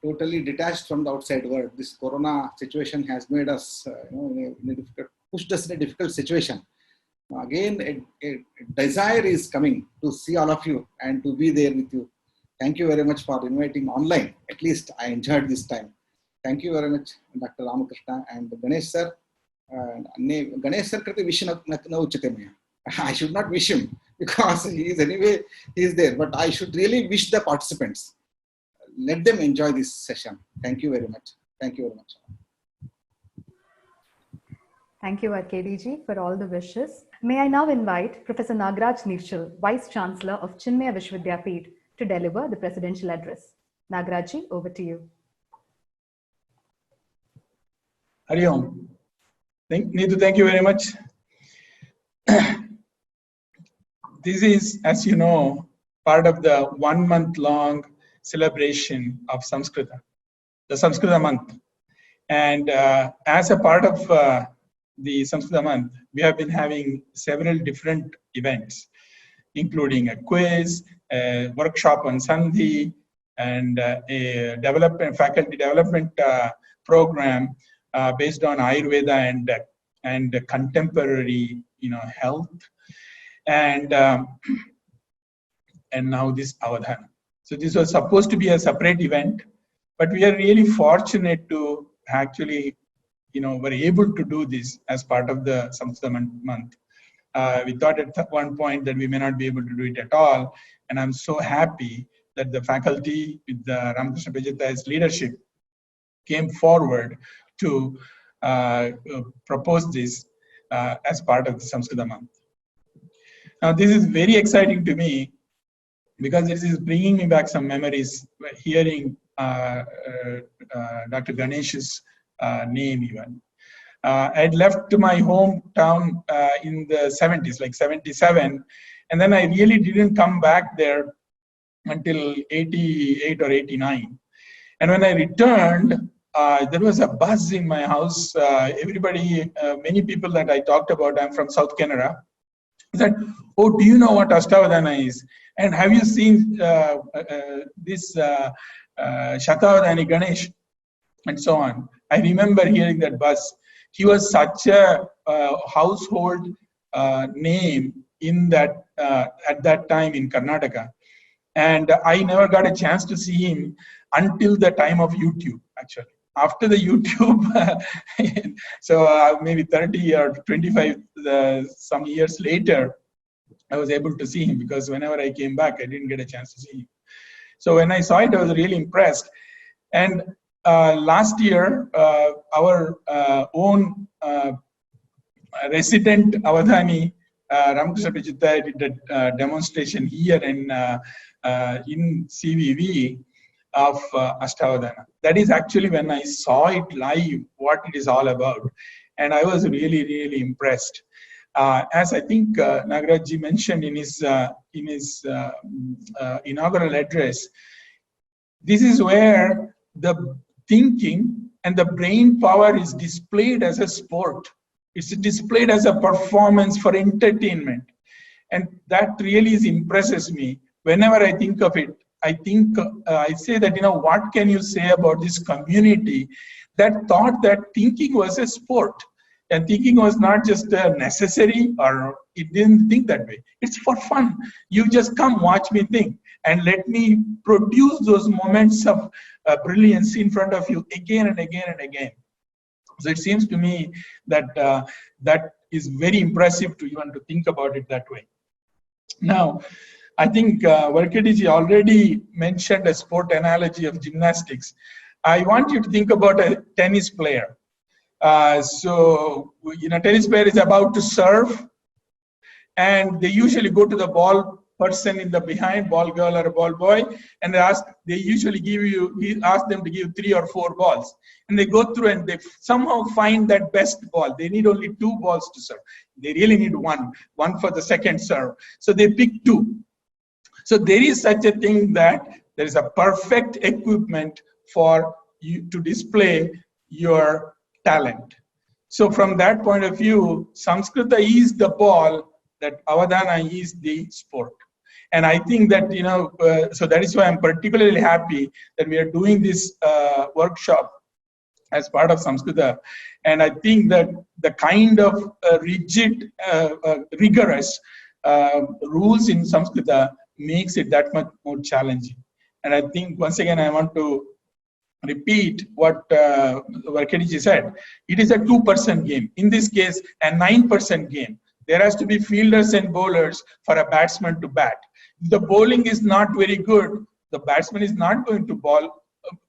totally detached from the outside world. This corona situation has made us pushed us in a difficult situation. Again, a desire is coming to see all of you and to be there with you. Thank you very much for inviting online. At least I enjoyed this time. Thank you very much, Dr. Ramakrishna and Ganesh sir. Ganesh sir krite wish na uchyate maya. I should not wish him because he is there. But I should really wish the participants. Let them enjoy this session. Thank you very much. Thank you very much. Thank you, RKDG, for all the wishes. May I now invite Professor Nagraj Nirchal, Vice Chancellor of Chinmaya Vishwavidyapeeth, to deliver the presidential address. Nagrajji, over to you. Hari Om. Neetu, thank you very much. This is, as you know, part of the 1 month long celebration of Samskrita, the Samskrita month. And as a part of the Samskrita month, we have been having several different events, including a quiz, a workshop on Sandhi, and a faculty development program based on Ayurveda and contemporary, health, and now this Avadhana. So this was supposed to be a separate event, but we are really fortunate to actually, were able to do this as part of the Samskrita month. We thought at one point that we may not be able to do it at all, and I'm so happy that the faculty with the Ramakrishna Pejata's leadership came forward to propose this as part of the Samskrita month. Now, this is very exciting to me because this is bringing me back some memories, hearing Dr. Ganesh's name even. I'd left my hometown in the 70s, like 77, and then I really didn't come back there until 88 or 89. And when I returned, there was a buzz in my house. Everybody, many people that I talked about, I'm from South Canada, said, "Oh, do you know what Ashtavadana is? And have you seen this Shatavadani Ganesh?" And so on. I remember hearing that buzz. He was such a household name in that at that time in Karnataka. And I never got a chance to see him until the time of YouTube, actually. After the YouTube, so maybe 30 or 25 some years later, I was able to see him, because whenever I came back, I didn't get a chance to see him. So when I saw it, I was really impressed. And last year, our own resident Avadhani, Ramakrishna Prachitta, did a demonstration here in CVV of Astavadana. That is actually when I saw it live, what it is all about. And I was really, really impressed. As I think Nagaraj mentioned in his inaugural address, this is where the thinking and the brain power is displayed as a sport. It's displayed as a performance for entertainment. And that really impresses me. Whenever I think of it, I say that, what can you say about this community that thought that thinking was a sport? And thinking was not just necessary, or it didn't think that way. It's for fun. You just come watch me think and let me produce those moments of brilliance in front of you again and again and again. So it seems to me that that is very impressive to even to think about it that way. Now, I think Varkadiji already mentioned a sport analogy of gymnastics. I want you to think about a tennis player. So, tennis player is about to serve, and they usually go to the ball person in the behind, ball girl or a ball boy, and they usually ask them to give 3 or 4 balls. And they go through and they somehow find that best ball. They need only 2 balls to serve. They really need one for the second serve. So they pick 2. So there is such a thing that there is a perfect equipment for you to display your talent. So from that point of view, Samskrita is the ball, that Avadhana is the sport. And I think that, so that is why I'm particularly happy that we are doing this workshop as part of Samskrita. And I think that the kind of rigid, rigorous rules in Samskrita makes it that much more challenging. And I think, once again, I want to repeat what Varkadiji said. It is a 2% game. In this case, a 9% game. There has to be fielders and bowlers for a batsman to bat. If the bowling is not very good, the batsman is not going to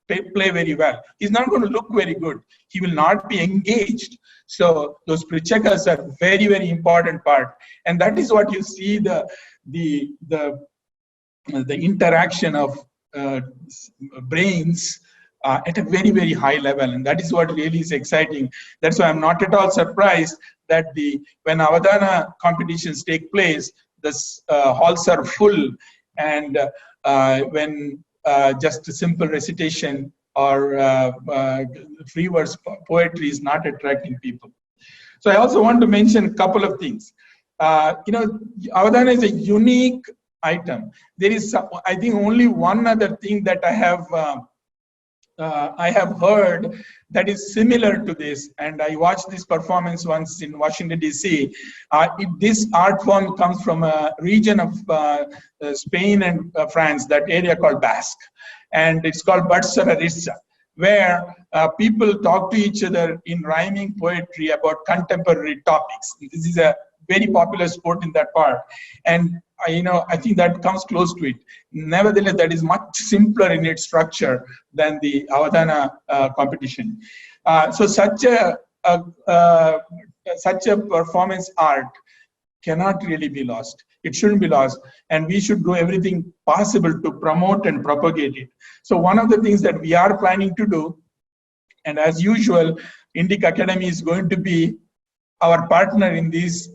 play very well. He's not going to look very good. He will not be engaged. So those prichakas are very, very important part. And that is what you see the interaction of brains at a very, very high level. And that is what really is exciting. That's why I'm not at all surprised that when Avadhana competitions take place, the halls are full, and when just a simple recitation or free verse poetry is not attracting people. So I also want to mention a couple of things. Avadhana is a unique item. There is, I think, only one other thing that I have heard that is similar to this, and I watched this performance once in Washington, D.C. This art form comes from a region of Spain and France, that area called Basque, and it's called Barcelona, where people talk to each other in rhyming poetry about contemporary topics. This is a very popular sport in that part, and I think that comes close to it. Nevertheless, that is much simpler in its structure than the Avadhana competition. So such a performance art cannot really be lost. It shouldn't be lost, and we should do everything possible to promote and propagate it. So one of the things that we are planning to do, and as usual, Indic Academy is going to be our partner in these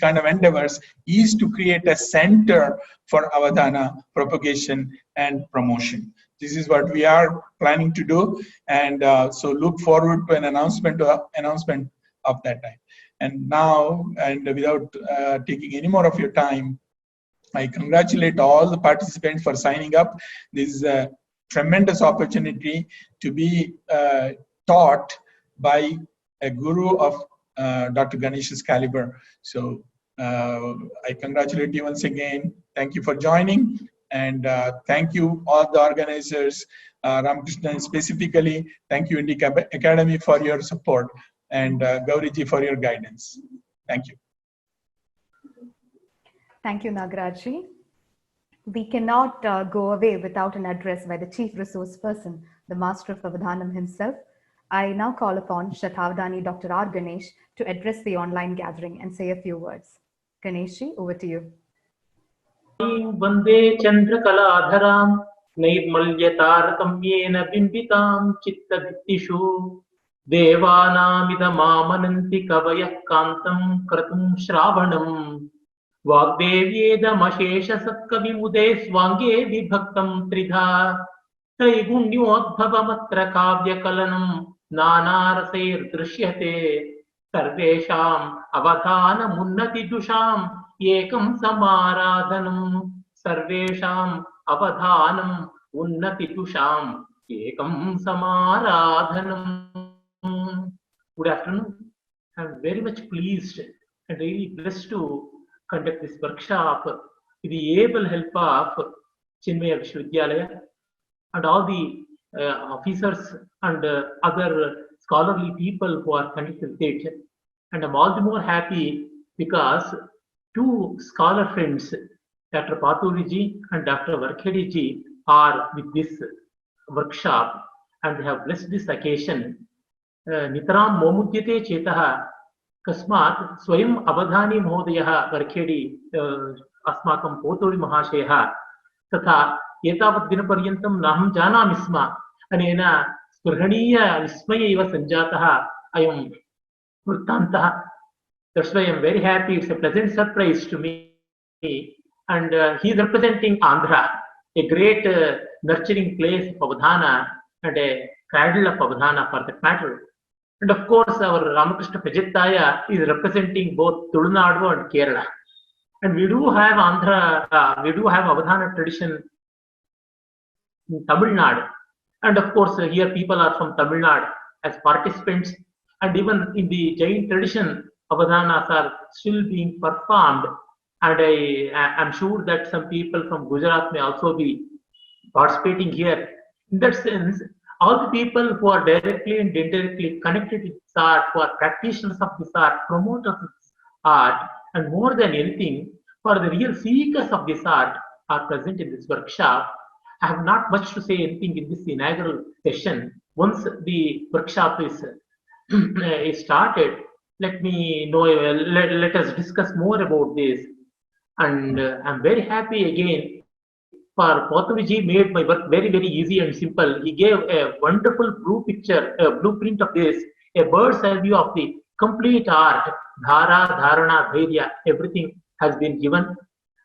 kind of endeavors, is to create a center for Avadhana propagation and promotion. This is what we are planning to do, and so look forward to an announcement of that time. And now, and without taking any more of your time, I congratulate all the participants for signing up. This is a tremendous opportunity to be taught by a guru of Dr. Ganesh's caliber. So I congratulate you once again. Thank you for joining, and thank you all the organizers, Ramakrishna specifically. Thank you Indic Academy for your support, and Gauriji for your guidance. Thank you. Thank you, Nagaraj. We cannot go away without an address by the Chief Resource Person, the Master of Avadhanam himself. I now call upon Shatabdani Dr. R. Ganesh to address the online gathering and say a few words. Ganeshji, over to you. Vande Chandrakalaadharam Nirmalyatarkamyena Bimbitam Chittadittishu Devanamidamamananti Kavayah Kantam Kratum Shravanam Vagdevyedamashesha Satkavimude Swange Vibhaktam Tridha Trigunyodbhavamatra Kavya Kalanam Nanarasair Drishyate Sarvesham Avadhana Munnati Dusham Ekam Samaradhanam Sarvesham Avadhanam Unnati Dusham Ekam Samaradhanam. Good afternoon. I'm very much pleased and really blessed to conduct this workshop with the able help of Chinmaya Vishwavidyalaya and all the officers and other scholarly people who are connected with it. And I'm all the more happy because two scholar friends, Dr. Paturiji and Dr. Varkhediji, are with this workshop and they have blessed this occasion. Nitram momudyate chetaha kasmat swayam avadhani mahodayah Varkhedi asmakam Poturi mahashayah तथा एतावत् दिनपर्यन्तं नाहं जानामि स्म अनेन स्पृहणीय विस्मय इव सञ्जातः अयं वृत्तान्तः. That's why I'm very happy. It's a pleasant surprise to me. And he is representing Andhra, a great nurturing place of Avadhana and a cradle of Avadhana for that matter. And of course, our Ramakrishna Prajattaya is representing both Tulunadu and Kerala. And we do have Andhra, we do have Avadhana tradition in Tamil Nadu. And of course, here people are from Tamil Nadu as participants. And even in the Jain tradition, Avadhanas are still being performed. And I'm sure that some people from Gujarat may also be participating here. In that sense, all the people who are directly and indirectly connected with this art, who are practitioners of this art, promoters of this art, and more than anything, for the real seekers of this art are present in this workshop. I have not much to say anything in this inaugural session. Once the workshop is started, let me know, let us discuss more about this. And I'm very happy again for Paturiji made my work very, very easy and simple. He gave a wonderful blueprint of this, a bird's eye view of the complete art, dhara, dharana, dhairya, everything has been given.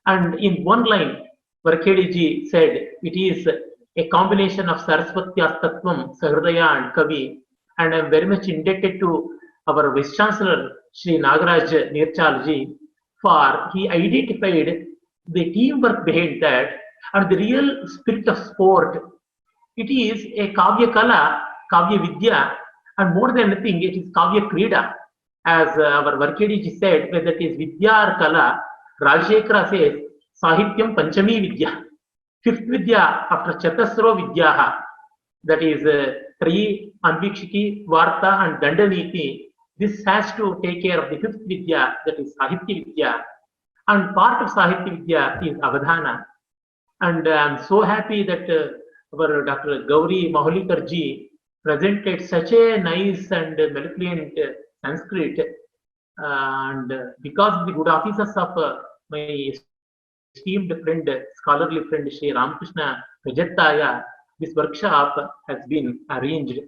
And in one line, Varkhediji said, it is a combination of Saraswatya's Tattvam, Sahridaya and Kavi. And I'm very much indebted to our Vice Chancellor, Shri Nagaraj Nirchalji, for he identified the teamwork behind that and the real spirit of sport. It is a Kavya Kala, Kavya Vidya, and more than anything, it is Kavya Krida. As our Varkhediji said, whether it is Vidya or Kala, Rajshekara says, Sahityam Panchami Vidya. Fifth Vidya after Chatasro Vidyaha, that is Tri, Anvikshiki, Varta and Dandaniti. This has to take care of the fifth Vidya, that is Sahitya Vidya. And part of Sahitya Vidya is Avadhana. And I'm so happy that our Dr. Gauri Maholikarji presented such a nice and mellifluent Sanskrit. And because of the good offices of my esteemed friend, scholarly friend, Shri Ramakrishna Prajattaya, this workshop has been arranged.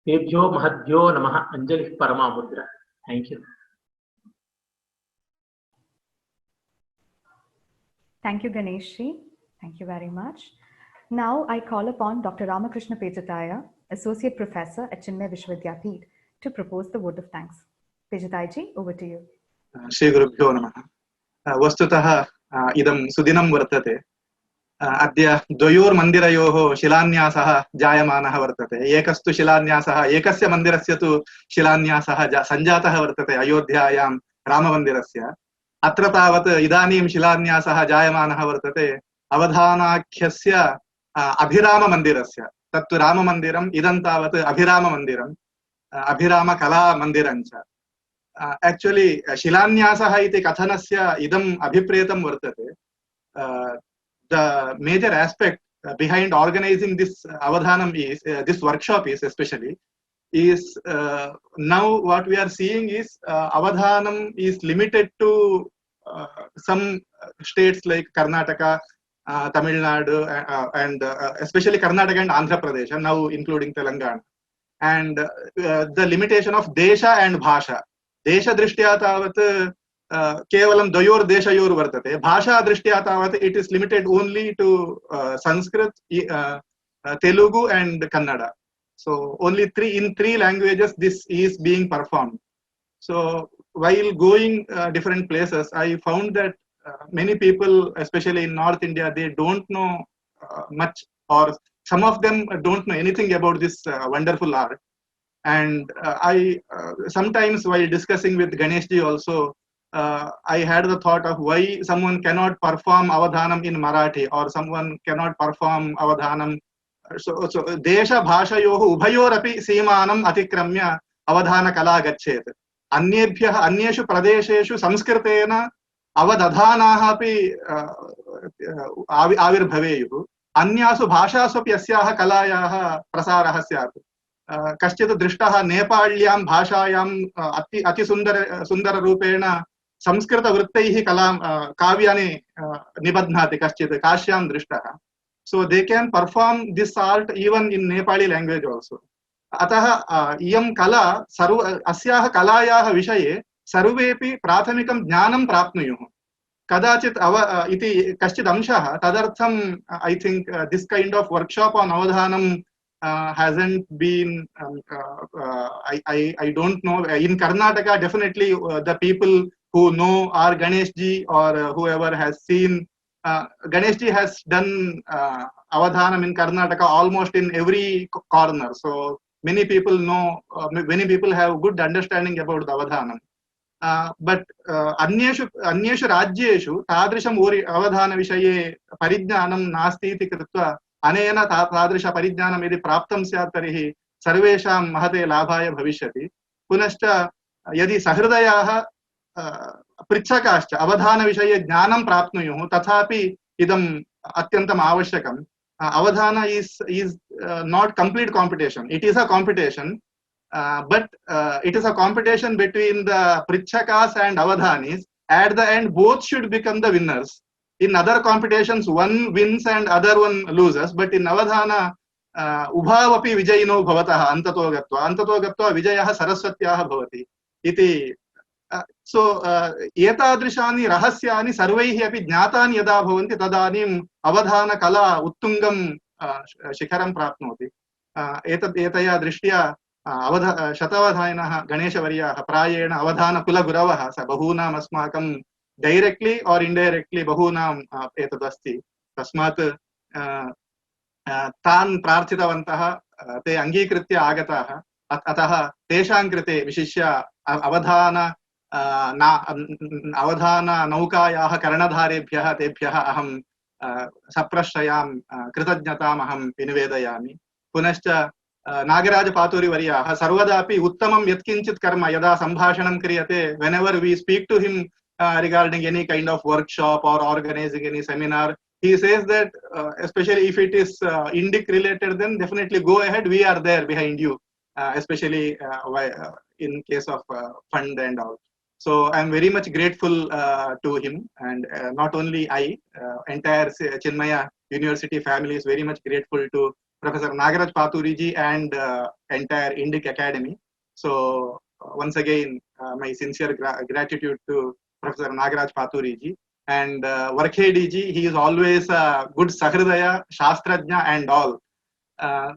Tebhyo Mahadhyo Namaha Anjalih Paramamudra. Thank you. Thank you, Ganeshji. Thank you very much. Now I call upon Dr. Ramakrishna Prajattaya, Associate Professor at Chinmaya Vishwavidyapith, to propose the vote of thanks. Prajattaya, over to you. Shri Gurubhyo Namaha. Vastutah idam sudinam vartate. अद्य द्वयोर्मन्दिरयोः शिलान्यासः जायमानः वर्तते। एकस्तु शिलान्यासः, एकस्य मन्दिरस्य तु शिलान्यासः सञ्जातः वर्तते अयोध्यायां राममन्दिरस्य। अत्र तावत् इदानीं शिलान्यासः जायमानः वर्तते अवधानाख्यस्य अभिराममन्दिरस्य। तत्तु राममन्दिरम्, इदं तावत् अभिराममन्दिरम्, अभिरामकलामन्दिरं च। एक्चुअली शिलान्यासः इति कथनस्य इदम् अभिप्रेतं वर्तते। The major aspect behind organizing this Avadhanam is, this workshop is especially, is now what we are seeing is Avadhanam is limited to some states like Karnataka, Tamil Nadu, and especially Karnataka and Andhra Pradesh, and now including Telangana. And the limitation of Desha and Bhasha. Desha Drishtya tavat केवलं द्वयोर् देशयोर् वर्तते, भाषा दृष्ट्या तावत् it is limited only to Sanskrit, Telugu and Kannada. So only in three languages this is being performed. So while going different places, I found that many people, especially in North India, they don't know much, or some of them don't know anything about this wonderful art. And I sometimes while discussing with Ganeshji also, I had the thought of why someone cannot perform Avadhanam in Marathi, or someone cannot perform Avadhanam. So Desha Bhashayoh Ubhayorapi Seemanam Atikramya Avadhana Kala Gachet. Anyeshu Pradesheshu Sanskritena Avadhanaha api Avirbhaveyu. Anyasu Bhashasu Asyaha Kalayaha Prasaraha Syat. Kaschit Drishtaha Nepalyam Bhashayam Ati Sundara Rupena Sanskrit वृत्तैः कला काव्यानि निबध्नाति कश्चित् काश्यां दृष्टः. So they can perform this art even in Nepali language also. अतः इयं कला अस्याः कलायाः विषये सर्वेपि प्राथमिकं ज्ञानं प्राप्नुयुः. कदाचित् इति कश्चित् अंशः, तदर्थं I think this kind of workshop on Avadhanam hasn't been I don't know. In Karnataka definitely the people who know are Ganeshji or whoever has seen. Ganeshji has done Avadhanam in Karnataka almost in every corner. So many people know, many people have good understanding about the Avadhanam. But अन्येषु राज्येषु तादृशम् अवधान विषये परिज्ञानं नास्ति इति कृत्वा अनेन तादृश परिज्ञानं यदि प्राप्तं स्यात् तर्हि सर्वेषां महते लाभाय भविष्यति. पुनश्च यदि सहृदयाः पृच्छकाश्च अवधान विषये ज्ञानं प्राप्नुयुः, तथापि इदम् अत्यन्तम् आवश्यकम्. Avadhana is not complete competition. It is a competition, but it is a competition between the pritchakas and avadhanis. At the end, both should become the winners. In other competitions, one wins and other one loses, but in avadhana, ubhavapi vijayino bhavatah antato gatva vijayah saraswatyah bhavati iti. So etadrishani rahasyani sarvaihi api jnatani yada bhavanti tadanim avadhana kala uttungam shikharam prapnoti. Etaya drishtya शतावधायिनः गणेशवर्याः प्रायेण अवधान कुलगुरवः स बहूनाम् अस्माकं directly और इनडैरेक्ट्लि बहूनाम् एतदस्ति. तस्मात् तान् प्रार्थितवन्तः, ते अङ्गीकृत्य आगताः. अतः तेषां कृते विशिष्य अवधान नौकायाः कर्णधारेभ्यः तेभ्यः अहं सप्रश्रयां कृतज्ञताम् अहं निवेदयामि. पुनश्च नागराज पातूरी वर्याः सर्वदापि उत्तमं यत्किञ्चित् कर्म यदा सम्भाषणं क्रियते, whenever we speak to him regarding any kind of workshop or organizing any seminar, he says that especially if it is Indic related, then definitely go ahead, we are there behind you, especially in case of fund and all. So I am very much grateful to him, and not only I, entire Chinmaya University family is very much grateful to Professor Nagaraj Paturi ji and entire Indic Academy. So once again, my sincere gratitude to Professor Nagaraj Paturi ji. And Varkhedi ji, he is always a good Sahridaya, Shastrajna and all.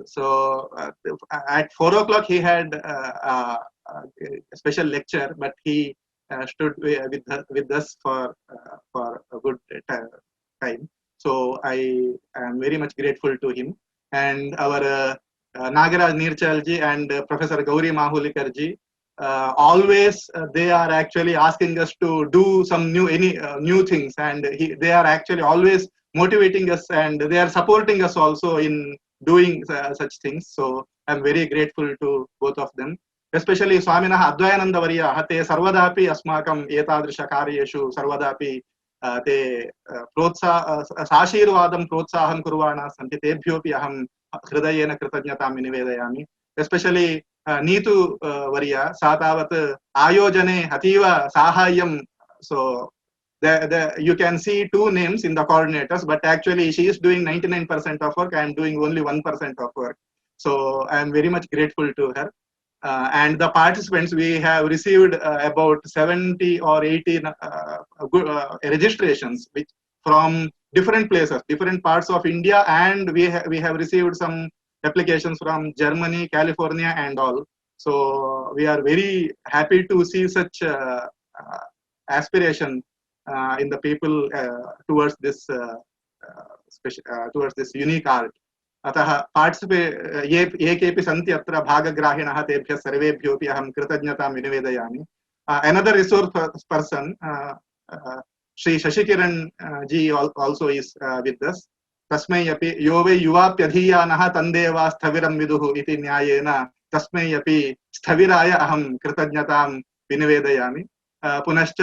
So at 4 o'clock he had a special lecture, but he stood with us for a good time. So I am very much grateful to him. And our Nagaraj Nirchalji and Professor Gauri Mahulikarji, always they are actually asking us to do some new things, and they are actually always motivating us, and they are supporting us also in doing such things. So I'm very grateful to both of them. Especially Swaminah Advayananda Varya, te sarvadapi asmakam etadrisha karyeshu sarvadapi te साशीर्वादं प्रोत्साहं कुर्वाणाः सन्ति तेभ्योऽपि अहं हृदयेन कृतज्ञतां निवेदयामि. Especially Neetu वर्या सा तावत् आयोजने अतीव साहाय्यं. So you can see two names in the coordinators, but actually she is doing 99% of work. I am doing only 1% of work. So I am very much grateful to her. And the participants, we have received about 70 or 80 registrations which from different places, different parts of India, and we have received some applications from Germany, California, and all. So we are very happy to see such aspiration in the people towards this unique art. अतः ये केपि सन्ति अत्र भागग्राहिणः तेभ्यः सर्वेभ्योऽपि अहं कृतज्ञतां विनिवेदयामि. Another resource person, Shri Shashikiran ji also is with us. तस्मै अपि यो वै युवाप्यधीयानः तन्देवा स्थविरं विदुः इति न्यायेन तस्मै अपि स्थविराय अहं कृतज्ञतां विनिवेदयामि. पुनश्च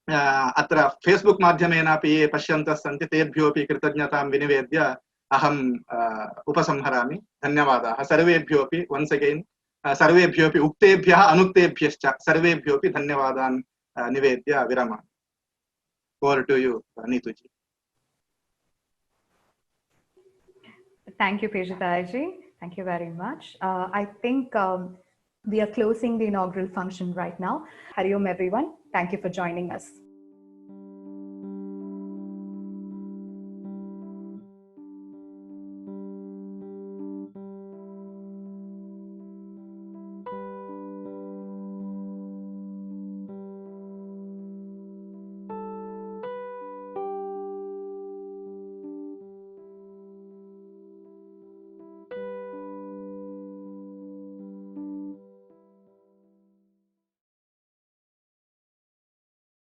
अत्र फेसबुक माध्यमेनापि ये पश्यन्तः सन्ति तेभ्योऽपि कृतज्ञतां विनिवेद्य अहम् उपसंहरामि. धन्यवादाः सर्वेभ्योऽपि once again सर्वेभ्योऽपि उक्तेभ्यः अनुक्तेभ्यश्च सर्वेभ्योऽपि धन्यवादान् निवेद्य विरमामि. Over to you, Neetu ji. Thank you, Pejita ji. Thank you very much. I think we are closing the inaugural function right now. Hari Om, everyone. Thank you for joining us.